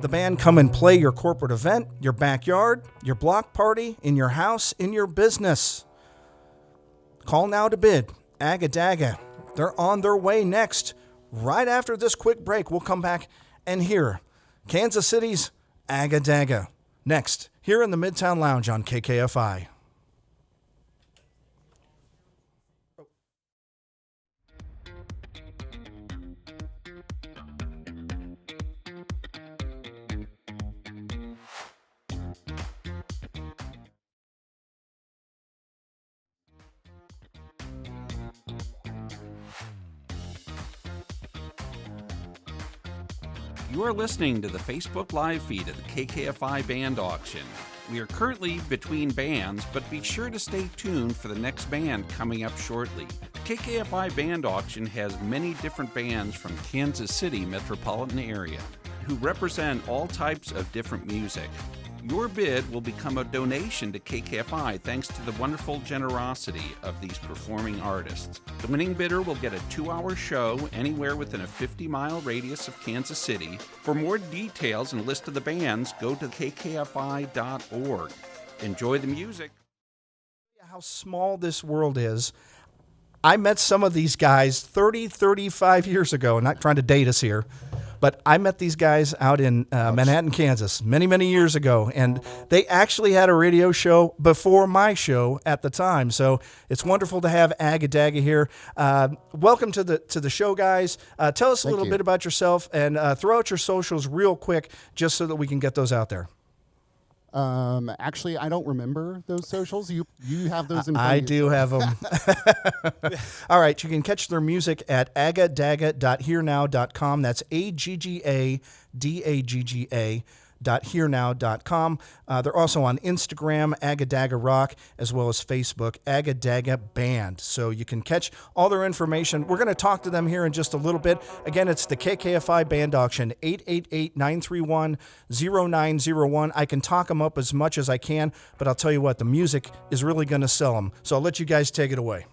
the band come and play your corporate event, your backyard, your block party, in your house, in your business. Call now to bid. Agga Dagga. They're on their way next. Right after this quick break, we'll come back and hear Kansas City's Agga Dagga. Next, here in the Midtown Lounge on KKFI. You are listening to the Facebook Live feed of the KKFI Band Auction. We are currently between bands, but be sure to stay tuned for the next band coming up shortly. KKFI Band Auction has many different bands from Kansas City metropolitan area who represent all types of different music. Your bid will become a donation to KKFI thanks to the wonderful generosity of these performing artists. The winning bidder will get a 2-hour show anywhere within a 50-mile radius of Kansas City. For more details and a list of the bands, go to kkfi.org. Enjoy the music. How small this world is. I met some of these guys 35 years ago, not trying to date us here, but I met these guys out in Manhattan, Kansas, many years ago, and they actually had a radio show before my show at the time. So it's wonderful to have Agga Dagga here. Welcome to the show, guys. Tell us a little bit about yourself and throw out your socials real quick, just so that we can get those out there. Actually, I don't remember those socials. You have those in front I of you. do have them. All right, you can catch their music at aggadagga.hearnow.com. That's AGGADAGGA.hearnow.com. They're also on Instagram, Agga Dagga Rock, as well as Facebook, Agga Dagga Band. So you can catch all their information. We're going to talk to them here in just a little bit. Again, it's the KKFI Band Auction, 888-931-0901. I can talk them up as much as I can, but I'll tell you what, the music is really going to sell them. So I'll let you guys take it away.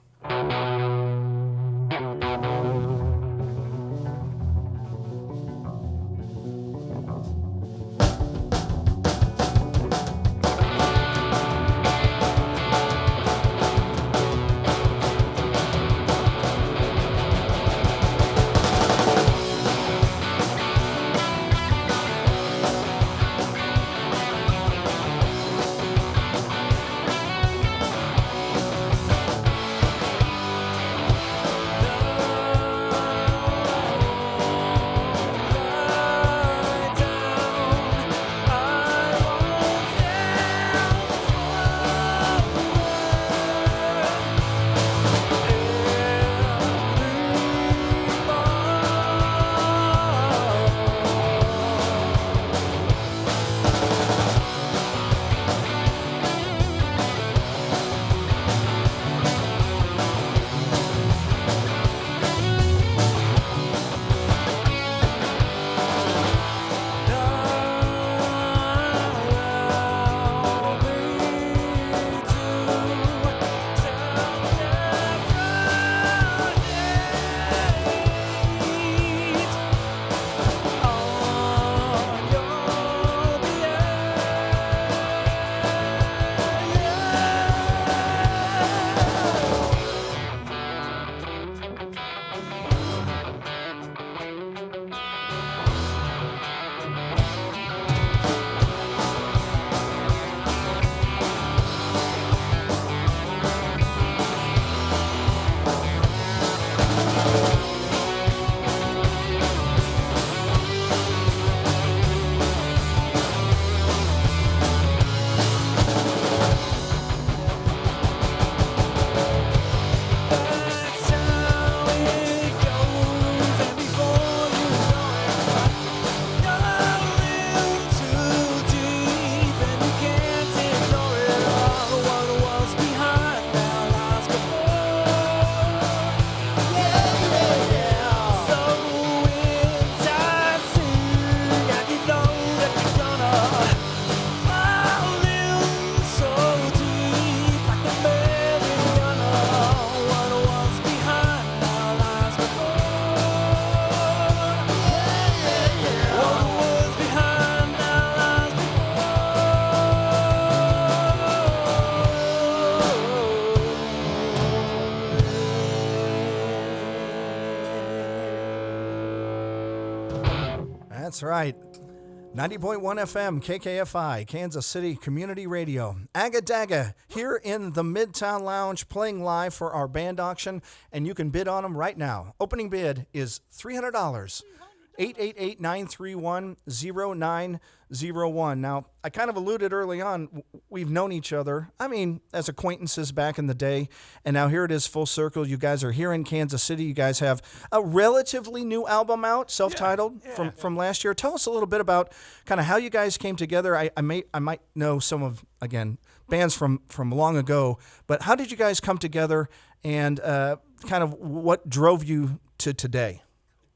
That's right. 90.1 FM, KKFI, Kansas City Community Radio. Agga Dagga here in the Midtown Lounge playing live for our band auction, and you can bid on them right now. Opening bid is $300. 888-931-0901. Now, I kind of alluded early on, we've known each other, as acquaintances back in the day, and now here it is full circle. You guys are here in Kansas City. You guys have a relatively new album out, self-titled, from last year. Tell us a little bit about kind of how you guys came together. I might know some of, again, bands from long ago, but how did you guys come together, and kind of what drove you to today?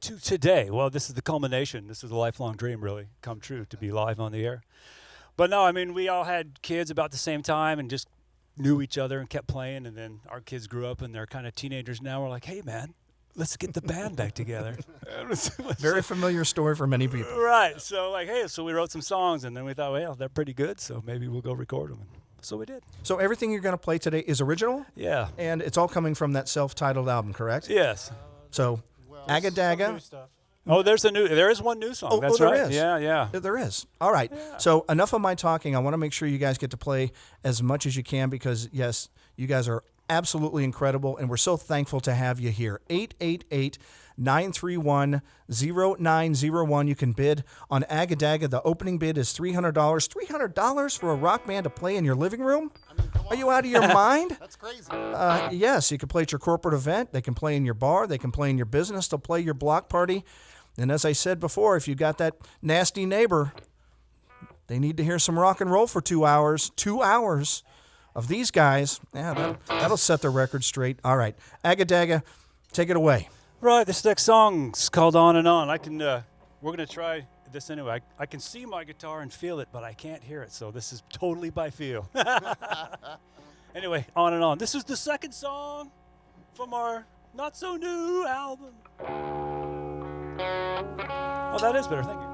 To today. Well, this is the culmination. This is a lifelong dream, really, come true, to be live on the air. But no, we all had kids about the same time and just knew each other and kept playing. And then our kids grew up and they're kind of teenagers now. We're like, hey, man, let's get the band back together. Very familiar story for many people. Right. So we wrote some songs and then we thought, well, they're pretty good, so maybe we'll go record them. And so we did. So everything you're going to play today is original? Yeah. And it's all coming from that self-titled album, correct? Yes. So Agga Dagga. Oh, there is one new song. That's there right. is. Yeah. There is. All right. Yeah. So enough of my talking. I want to make sure you guys get to play as much as you can because, yes, you guys are absolutely incredible, and we're so thankful to have you here. 888-931-0901. You can bid on Agga Dagga. The opening bid is $300. $300 for a rock band to play in your living room? Are you out of your mind? That's crazy. Yes, you can play at your corporate event. They can play in your bar. They can play in your business. They'll play your block party. And as I said before, if you got that nasty neighbor, they need to hear some rock and roll for 2 hours. 2 hours of these guys. Yeah, that'll set the record straight. All right, Agga Dagga, take it away. Right, this next song's called On and On. We're going to try this anyway. I can see my guitar and feel it, but I can't hear it, so this is totally by feel. Anyway, On and On. This is the second song from our not-so-new album. Oh, that is better, thank you.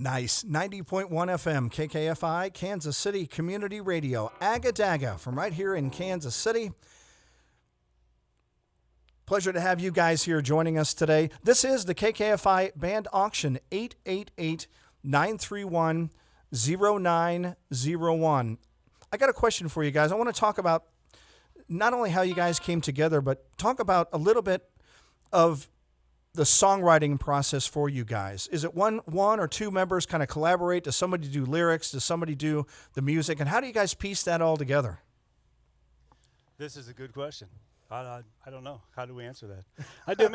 Nice. 90.1 FM, KKFI, Kansas City Community Radio. Agga Dagga from right here in Kansas City. Pleasure to have you guys here joining us today. This is the KKFI Band Auction, 888-931-0901. I got a question for you guys. I want to talk about not only how you guys came together, but talk about a little bit of the songwriting process for you guys. Is it one or two members kind of collaborate? Does somebody do lyrics? Does somebody do the music? And how do you guys piece that all together? This is a good question. I don't know. How do we answer that? I do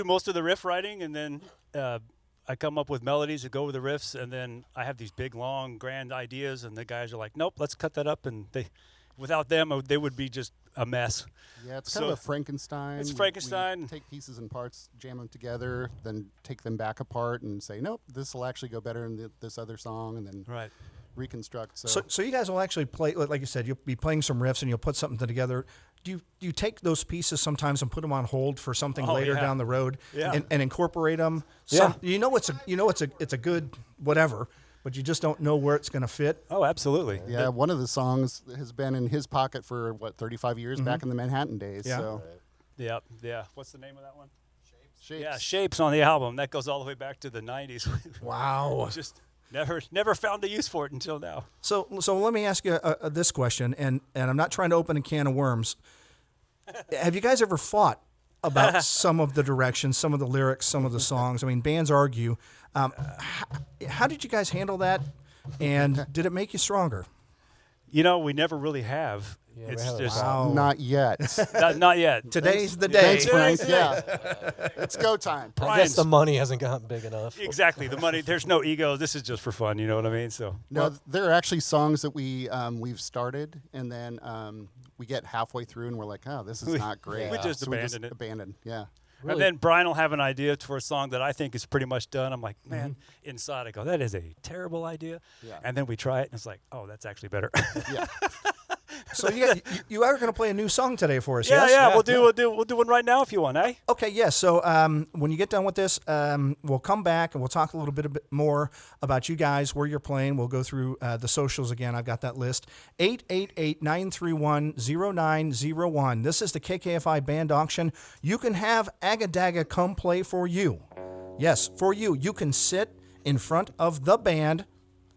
most of the riff writing, and then I come up with melodies that go with the riffs, and then I have these big, long, grand ideas, and the guys are like, nope, let's cut that up, and without them, they would be just a mess. Yeah, it's kind of a Frankenstein. It's Frankenstein. We take pieces and parts, jam them together, then take them back apart and say, nope, this will actually go better in this other song, and then reconstruct. So you guys will actually play, like you said, you'll be playing some riffs and you'll put something together. Do you take those pieces sometimes and put them on hold for something later down the road and incorporate them? It's a good whatever, but you just don't know where it's going to fit. Oh, absolutely. Yeah, one of the songs has been in his pocket for 35 years back in the Manhattan days. Yeah. So. Yeah. What's the name of that one? Shapes. Yeah, Shapes on the album. That goes all the way back to the 90s. Wow. Just never found a use for it until now. So let me ask you this question, and I'm not trying to open a can of worms. Have you guys ever fought about some of the directions, some of the lyrics, some of the songs? I mean, bands argue. How did you guys handle that, and did it make you stronger? We never really have. Yeah, it's we just Not yet. not yet. Today's the day. Thanks, Frank. Yeah. It's go time. I guess the money hasn't gotten big enough. Exactly. The money. There's no ego. This is just for fun. You know what I mean? So No, there are actually songs that we've started, and then we get halfway through, and we're like, oh, this is not great. we just So abandoned it. Abandoned. Yeah. Really? And then Brian will have an idea for a song that I think is pretty much done. I'm like, man, inside I go, that is a terrible idea. Yeah. And then we try it, and it's like, oh, that's actually better. Yeah. So you are going to play a new song today for us, yeah, yes? yeah. We'll do one right now if you want, eh? Okay, yes. So when you get done with this, we'll come back and we'll talk a little bit more about you guys, where you're playing. We'll go through the socials again. I've got that list. 888-931-0901. This is the KKFI Band Auction. You can have Agga Dagga come play for you. Yes, for you. You can sit in front of the band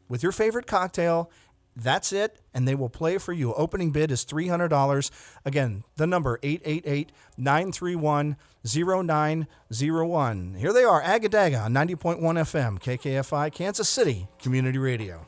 with your favorite cocktail. That's it, and they will play for you. Opening bid is $300. Again, the number 888-931-0901. Here they are, Agga Dagga on 90.1 FM, KKFI, Kansas City Community Radio.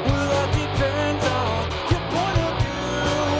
Well, that depends on your point of view.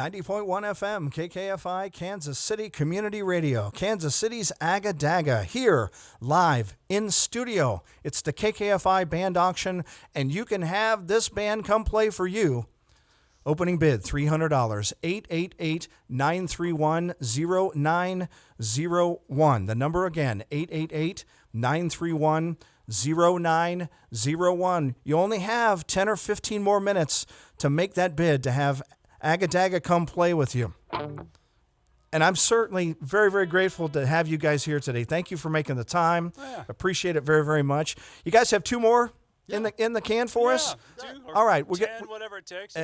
90.1 FM, KKFI, Kansas City Community Radio. Kansas City's Agga Dagga, here, live, in studio. It's the KKFI band auction, and you can have this band come play for you. Opening bid, $300, 888-931-0901. The number again, 888-931-0901. You only have 10 or 15 more minutes to make that bid to have Agga Dagga come play with you. And I'm certainly very, very grateful to have you guys here today. Thank you for making the time. Yeah. Appreciate it very, very much. You guys have 2 more in the can for us? 2 or All right, we'll 10, get whatever it takes.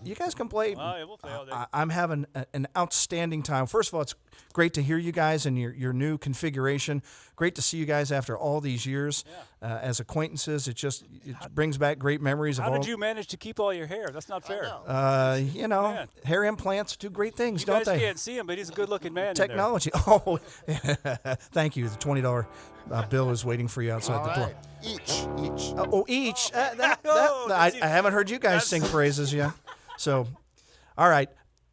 you guys can play. We'll play all day. I'm having an outstanding time. First of all, it's great to hear you guys and your new configuration. Great to see you guys after all these years as acquaintances. It brings back great memories. How did you manage to keep all your hair? That's not fair. Man. Hair implants do great things, You don't guys they? can't see him, but he's a good-looking man. Technology. Oh, thank you. The $20 bill is waiting for you outside the door. Right. Each. Each. Oh, I haven't heard you guys sing praises yet. So, all right.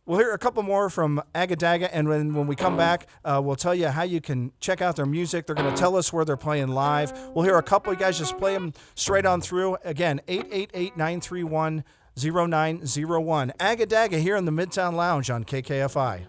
We'll hear a couple more from Agga Dagga, and when we come back, we'll tell you how you can check out their music. They're going to tell us where they're playing live. We'll hear a couple. You guys just play them straight on through. Again, 888-931-0901. Agga Dagga here in the Midtown Lounge on KKFI.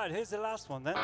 right, here's the last one then.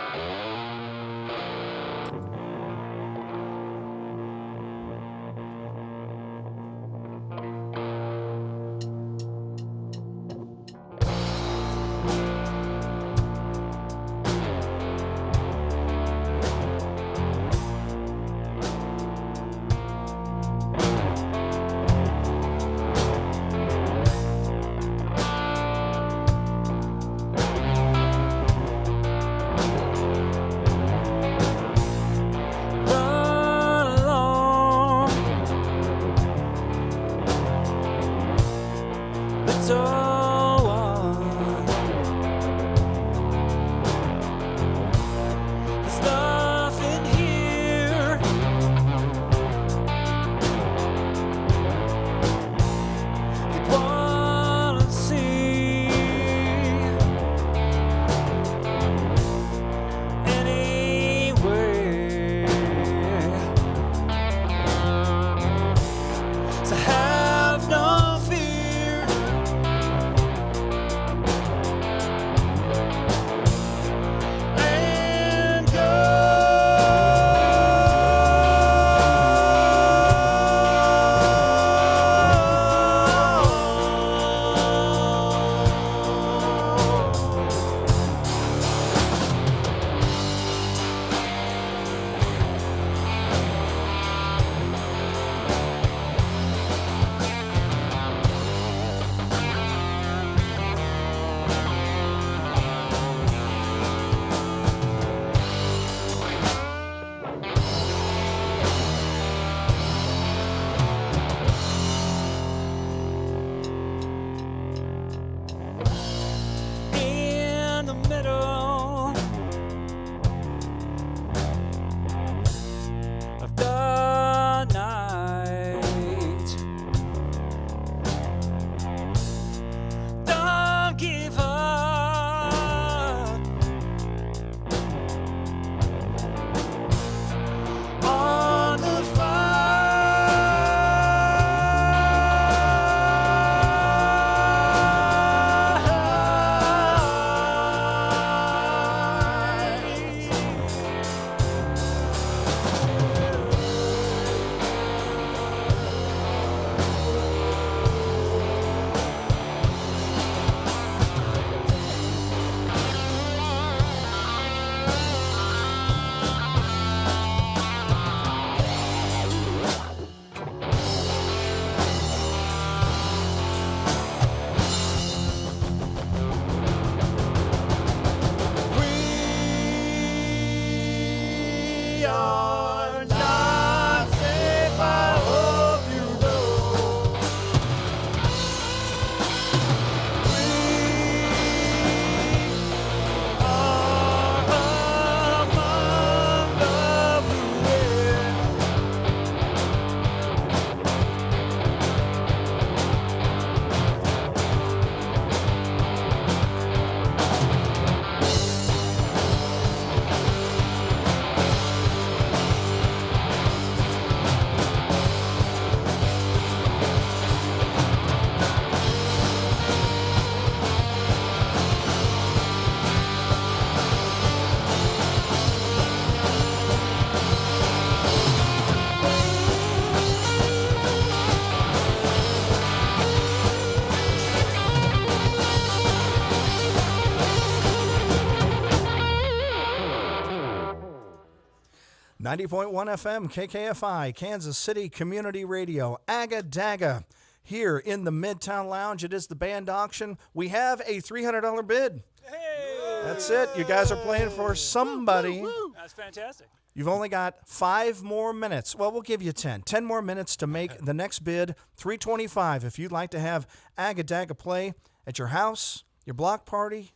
Ninety point one FM, KKFI, Kansas City Community Radio, Agga Dagga. Here in the Midtown Lounge, it is the band auction. We have a $300 bid. Hey! That's it. You guys are playing for somebody. That's fantastic. You've only got 5 more minutes. Well, we'll give you 10. 10 more minutes to make the next bid, $325. If you'd like to have Agga Dagga play at your house, your block party,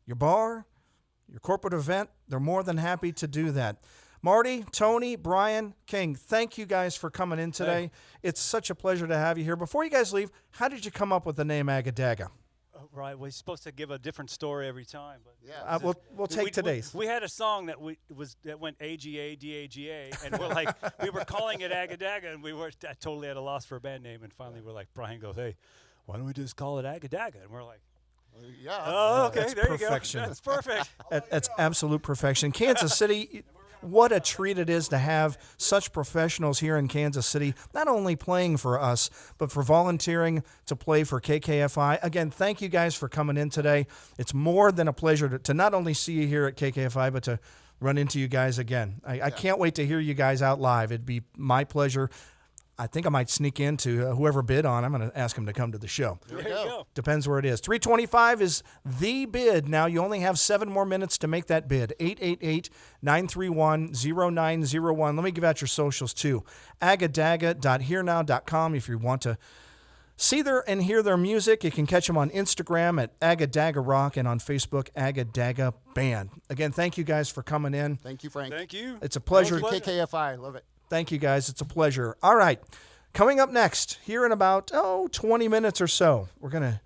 your bar, your corporate event, they're more than happy to do that. Marty, Tony, Brian, King, thank you guys for coming in today. Hey. It's such a pleasure to have you here. Before you guys leave, how did you come up with the name Agga Dagga? Right, we're supposed to give a different story every time, but Yeah. We'll take today's. We had a song that went AGA DAGA, and we're like we were calling it Agga Dagga, and we were totally at a loss for a band name, and finally we're like Brian goes, hey, why don't we just call it Agga Dagga? And we're like, Yeah. Oh, okay. That's there perfection. you go. That's perfect. That's absolute perfection. Kansas City, what a treat it is to have such professionals here in Kansas City, not only playing for us, but for volunteering to play for KKFI. Again, thank you guys for coming in today. It's more than a pleasure to not only see you here at KKFI, but to run into you guys again. I can't wait to hear you guys out live. It'd be my pleasure. I think I might sneak into whoever bid on. I'm going to ask him to come to the show. There we There you go. go. Depends where it is. 325 is the bid. Now you only have 7 more minutes to make that bid. 888-931-0901. Let me give out your socials too. aggadagga.hearnow.com if you want to see and hear their music. You can catch them on Instagram at Agga Dagga Rock and on Facebook, Agga Dagga Band. Again, thank you guys for coming in. Thank you, Frank. Thank you. It's a pleasure. KKFI. Love it. Thank you, guys. It's a pleasure. All right. Coming up next, here in about 20 minutes or so, we're going to